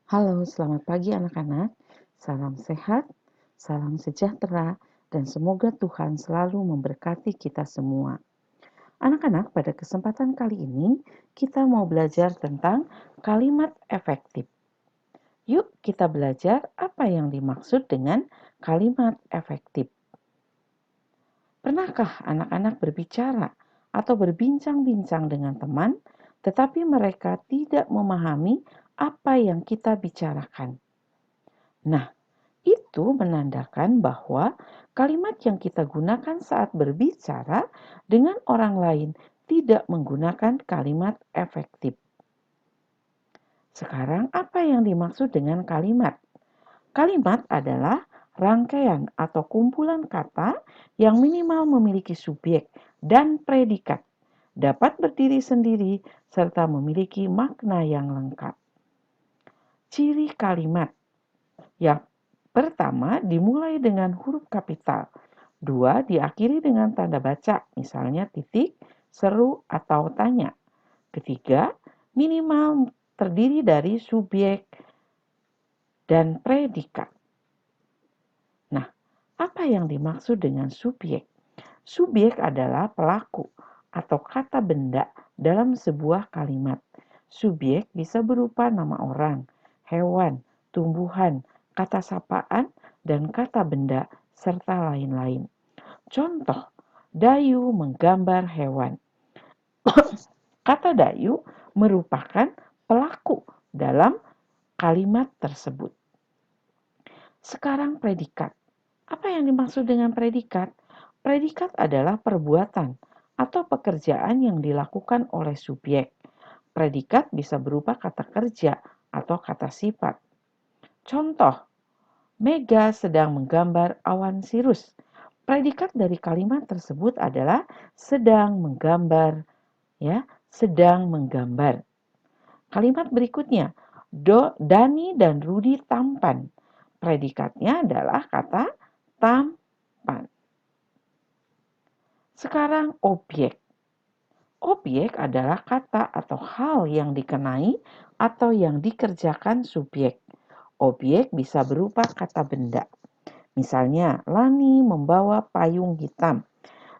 Halo, selamat pagi anak-anak. Salam sehat, salam sejahtera, dan semoga Tuhan selalu memberkati kita semua. Anak-anak, pada kesempatan kali ini kita mau belajar tentang kalimat efektif. Yuk kita belajar apa yang dimaksud dengan kalimat efektif. Pernahkah anak-anak berbicara atau berbincang-bincang dengan teman, tetapi mereka tidak memahami apa yang kita bicarakan? Nah, itu menandakan bahwa kalimat yang kita gunakan saat berbicara dengan orang lain tidak menggunakan kalimat efektif. Sekarang, apa yang dimaksud dengan kalimat? Kalimat adalah rangkaian atau kumpulan kata yang minimal memiliki subjek dan predikat, dapat berdiri sendiri, serta memiliki makna yang lengkap. Ciri kalimat yang pertama dimulai dengan huruf kapital. 2 diakhiri dengan tanda baca, misalnya titik, seru, atau tanya. Ketiga, minimal terdiri dari subjek dan predikat. Nah, apa yang dimaksud dengan subjek? Subjek adalah pelaku atau kata benda dalam sebuah kalimat. Subjek bisa berupa nama orang, hewan, tumbuhan, kata sapaan, dan kata benda, serta lain-lain. Contoh, Dayu menggambar hewan. Kata Dayu merupakan pelaku dalam kalimat tersebut. Sekarang predikat. Apa yang dimaksud dengan predikat? Predikat adalah perbuatan atau pekerjaan yang dilakukan oleh subjek. Predikat bisa berupa kata kerja atau kata sifat. Contoh, Mega sedang menggambar awan sirus. Predikat dari kalimat tersebut adalah sedang menggambar, ya, sedang menggambar. Kalimat berikutnya, Dani dan Rudi tampan. Predikatnya adalah kata tampan. Sekarang objek. Objek adalah kata atau hal yang dikenai atau yang dikerjakan subjek. Objek bisa berupa kata benda. Misalnya, Lani membawa payung hitam.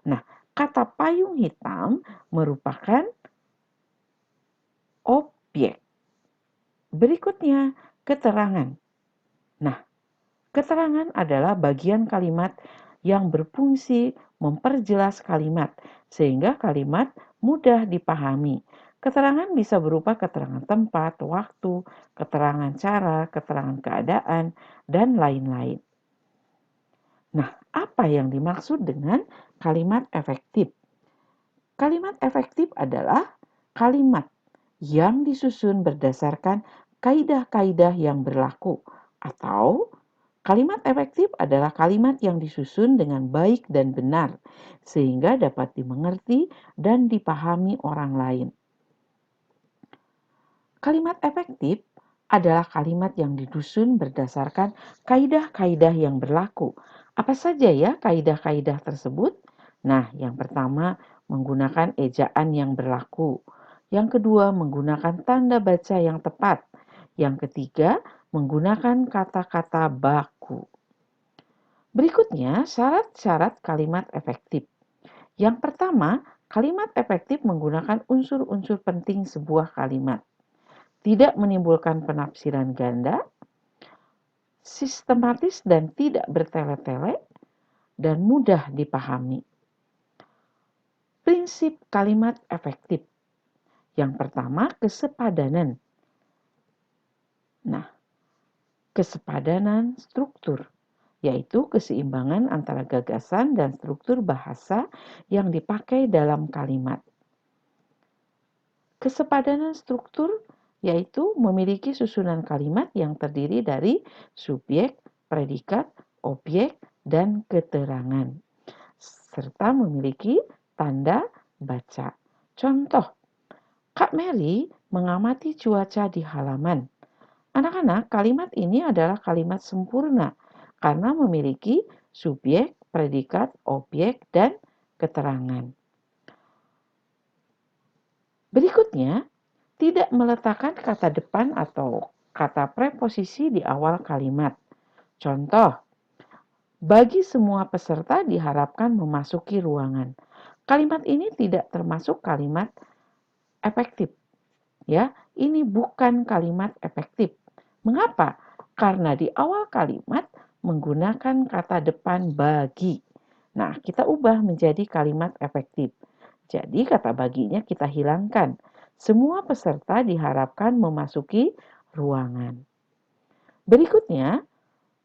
Nah, kata payung hitam merupakan objek. Berikutnya, keterangan. Nah, keterangan adalah bagian kalimat yang berfungsi memperjelas kalimat, sehingga kalimat mudah dipahami. Keterangan bisa berupa keterangan tempat, waktu, keterangan cara, keterangan keadaan, dan lain-lain. Nah, apa yang dimaksud dengan kalimat efektif? Kalimat efektif adalah kalimat yang disusun berdasarkan kaidah-kaidah yang berlaku, atau kalimat efektif adalah kalimat yang disusun dengan baik dan benar sehingga dapat dimengerti dan dipahami orang lain. Kalimat efektif adalah kalimat yang disusun berdasarkan kaidah-kaidah yang berlaku. Apa saja ya kaidah-kaidah tersebut? Nah, yang pertama menggunakan ejaan yang berlaku. Yang kedua menggunakan tanda baca yang tepat. Yang ketiga menggunakan kata-kata baku. Berikutnya, syarat-syarat kalimat efektif. Yang pertama, kalimat efektif menggunakan unsur-unsur penting sebuah kalimat. Tidak menimbulkan penafsiran ganda, sistematis dan tidak bertele-tele, dan mudah dipahami. Prinsip kalimat efektif. Yang pertama, kesepadanan. Nah, kesepadanan struktur, yaitu keseimbangan antara gagasan dan struktur bahasa yang dipakai dalam kalimat. Kesepadanan struktur yaitu memiliki susunan kalimat yang terdiri dari subjek, predikat, objek, dan keterangan, serta memiliki tanda baca. Contoh, Kak Mary mengamati cuaca di halaman. Anak-anak, kalimat ini adalah kalimat sempurna karena memiliki subjek, predikat, objek, dan keterangan. Berikutnya, tidak meletakkan kata depan atau kata preposisi di awal kalimat. Contoh, bagi semua peserta diharapkan memasuki ruangan. Kalimat ini tidak termasuk kalimat efektif. Ya, ini bukan kalimat efektif. Mengapa? Karena di awal kalimat menggunakan kata depan bagi. Nah, kita ubah menjadi kalimat efektif. Jadi kata baginya kita hilangkan. Semua peserta diharapkan memasuki ruangan. Berikutnya,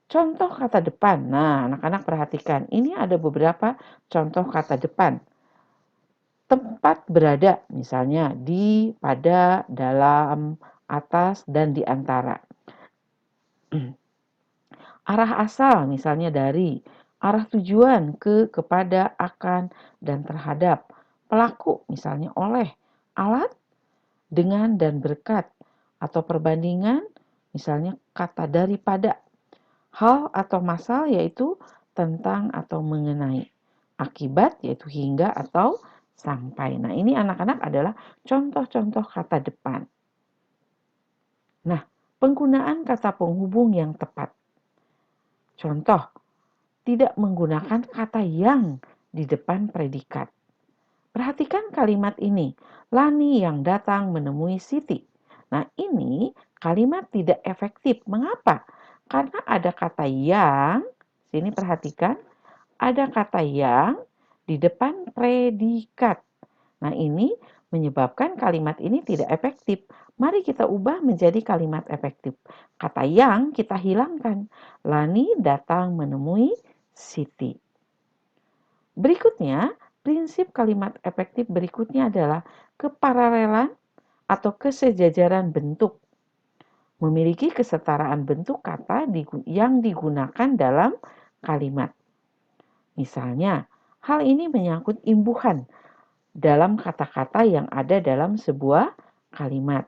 contoh kata depan. Nah, anak-anak perhatikan. Ini ada beberapa contoh kata depan. Tempat berada, misalnya di, pada, dalam, atas, dan di antara. Arah asal, misalnya dari. Arah tujuan, ke, kepada, akan, dan terhadap. Pelaku, misalnya oleh. Alat, dengan, dan berkat. Atau perbandingan, misalnya kata daripada. Hal atau masal, yaitu tentang atau mengenai. Akibat, yaitu hingga atau sampai. Nah, ini anak-anak adalah contoh-contoh kata depan. Nah, penggunaan kata penghubung yang tepat. Contoh, tidak menggunakan kata yang di depan predikat. Perhatikan kalimat ini, Lani yang datang menemui Siti. Nah, ini kalimat tidak efektif. Mengapa? Karena ada kata yang, sini perhatikan, ada kata yang di depan predikat. Nah, ini menyebabkan kalimat ini tidak efektif. Mari kita ubah menjadi kalimat efektif. Kata yang kita hilangkan. Lani datang menemui Siti. Berikutnya, prinsip kalimat efektif berikutnya adalah keparalelan atau kesejajaran bentuk. Memiliki kesetaraan bentuk kata yang digunakan dalam kalimat. Misalnya, hal ini menyangkut imbuhan dalam kata-kata yang ada dalam sebuah kalimat.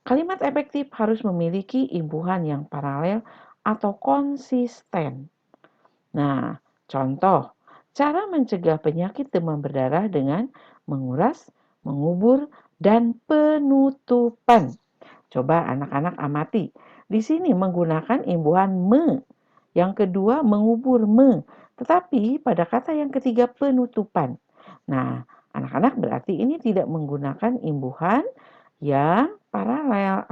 Kalimat efektif harus memiliki imbuhan yang paralel atau konsisten. Nah, contoh, cara mencegah penyakit demam berdarah dengan menguras, mengubur, dan penutupan. Coba anak-anak amati. Di sini menggunakan imbuhan me. Yang kedua mengubur me. Tetapi pada kata yang ketiga penutupan. Nah, anak-anak berarti ini tidak menggunakan imbuhan yang paralel.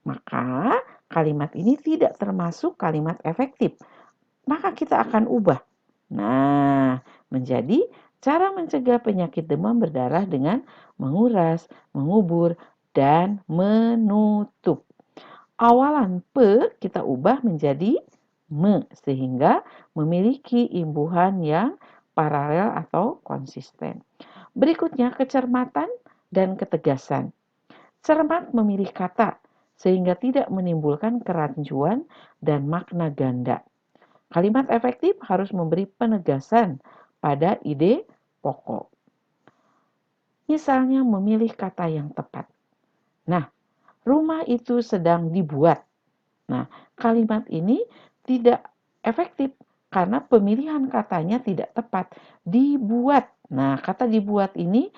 Maka kalimat ini tidak termasuk kalimat efektif. Maka kita akan ubah. Nah, menjadi cara mencegah penyakit demam berdarah dengan menguras, mengubur, dan menutup. Awalan pe kita ubah menjadi me sehingga memiliki imbuhan yang paralel atau konsisten. Berikutnya kecermatan dan ketegasan. Cermat memilih kata sehingga tidak menimbulkan kerancuan dan makna ganda. Kalimat efektif harus memberi penegasan pada ide pokok. Misalnya memilih kata yang tepat. Nah, rumah itu sedang dibuat. Nah, kalimat ini tidak efektif karena pemilihan katanya tidak tepat. Dibuat. Nah, kata dibuat ini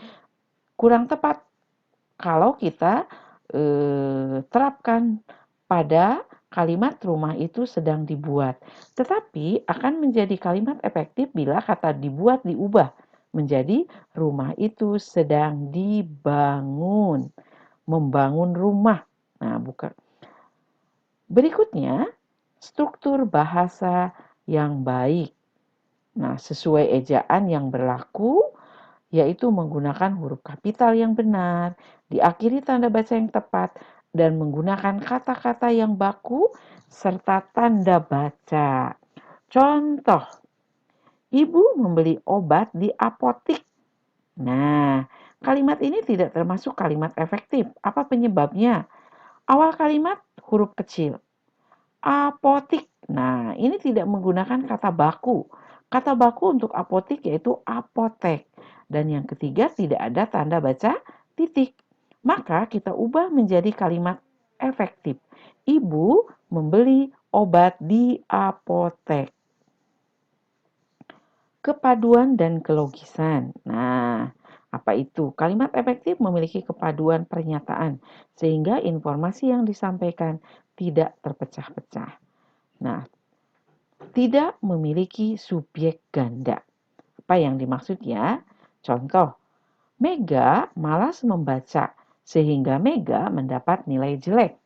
kurang tepat kalau kita terapkan pada kalimat rumah itu sedang dibuat. Tetapi akan menjadi kalimat efektif bila kata dibuat diubah menjadi rumah itu sedang dibangun. Membangun rumah. Nah, bukan. Berikutnya, struktur bahasa yang baik. Nah, sesuai ejaan yang berlaku, yaitu menggunakan huruf kapital yang benar, diakhiri tanda baca yang tepat, dan menggunakan kata-kata yang baku, serta tanda baca. Contoh, ibu membeli obat di apotik. Nah, kalimat ini tidak termasuk kalimat efektif. Apa penyebabnya? Awal kalimat huruf kecil. Apotik. Nah, ini tidak menggunakan kata baku. Kata baku untuk apotik yaitu apotek. Dan yang ketiga tidak ada tanda baca titik. Maka kita ubah menjadi kalimat efektif. Ibu membeli obat di apotek. Kepaduan dan kelogisan. Nah, Apa itu? Kalimat efektif memiliki kepaduan pernyataan, sehingga informasi yang disampaikan tidak terpecah-pecah. Nah, tidak memiliki subjek ganda. Apa yang dimaksud ya? Contoh, Mega malas membaca, sehingga Mega mendapat nilai jelek.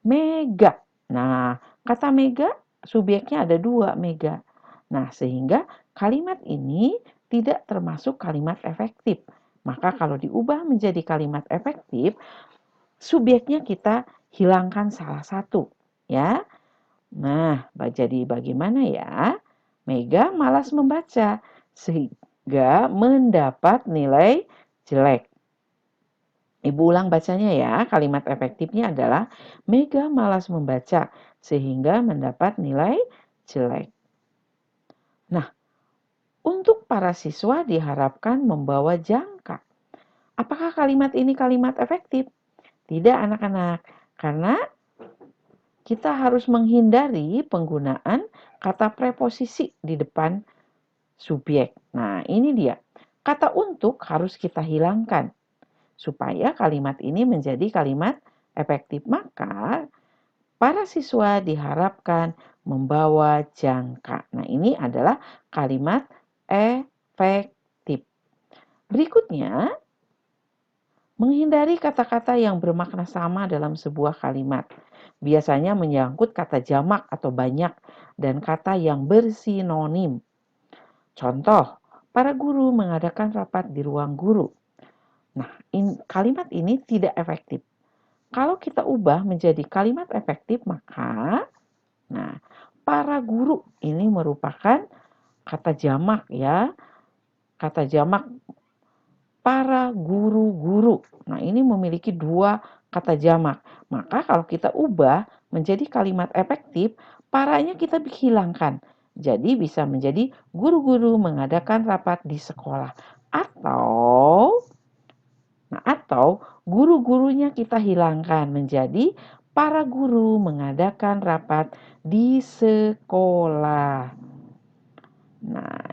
Mega. Nah, kata mega subjeknya ada dua, mega. Nah, sehingga kalimat ini tidak termasuk kalimat efektif. Maka kalau diubah menjadi kalimat efektif, subjeknya kita hilangkan salah satu, ya. Nah, jadi bagaimana ya? Mega malas membaca sehingga mendapat nilai jelek. Ibu ulang bacanya ya. Kalimat efektifnya adalah Mega malas membaca sehingga mendapat nilai jelek. Nah, untuk para siswa diharapkan membawa jangka. Apakah kalimat ini kalimat efektif? Tidak, anak-anak. Karena kita harus menghindari penggunaan kata preposisi di depan subjek. Nah, ini dia. Kata untuk harus kita hilangkan supaya kalimat ini menjadi kalimat efektif. Maka para siswa diharapkan membawa jangka. Nah, ini adalah kalimat efektif. Berikutnya, menghindari kata-kata yang bermakna sama dalam sebuah kalimat. Biasanya menyangkut kata jamak atau banyak dan kata yang bersinonim. Contoh, para guru mengadakan rapat di ruang guru. Nah, kalimat ini tidak efektif. Kalau kita ubah menjadi kalimat efektif, maka para guru ini merupakan kata jamak ya. Kata jamak para guru-guru. Nah, ini memiliki dua kata jamak. Maka kalau kita ubah menjadi kalimat efektif, paranya kita hilangkan. Jadi bisa menjadi guru-guru mengadakan rapat di sekolah. Atau guru-gurunya kita hilangkan menjadi para guru mengadakan rapat di sekolah. Nah,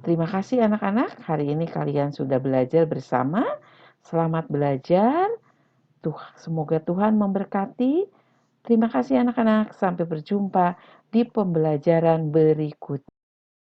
terima kasih anak-anak. Hari ini kalian sudah belajar bersama. Selamat belajar. Semoga Tuhan memberkati. Terima kasih anak-anak. Sampai berjumpa di pembelajaran berikutnya.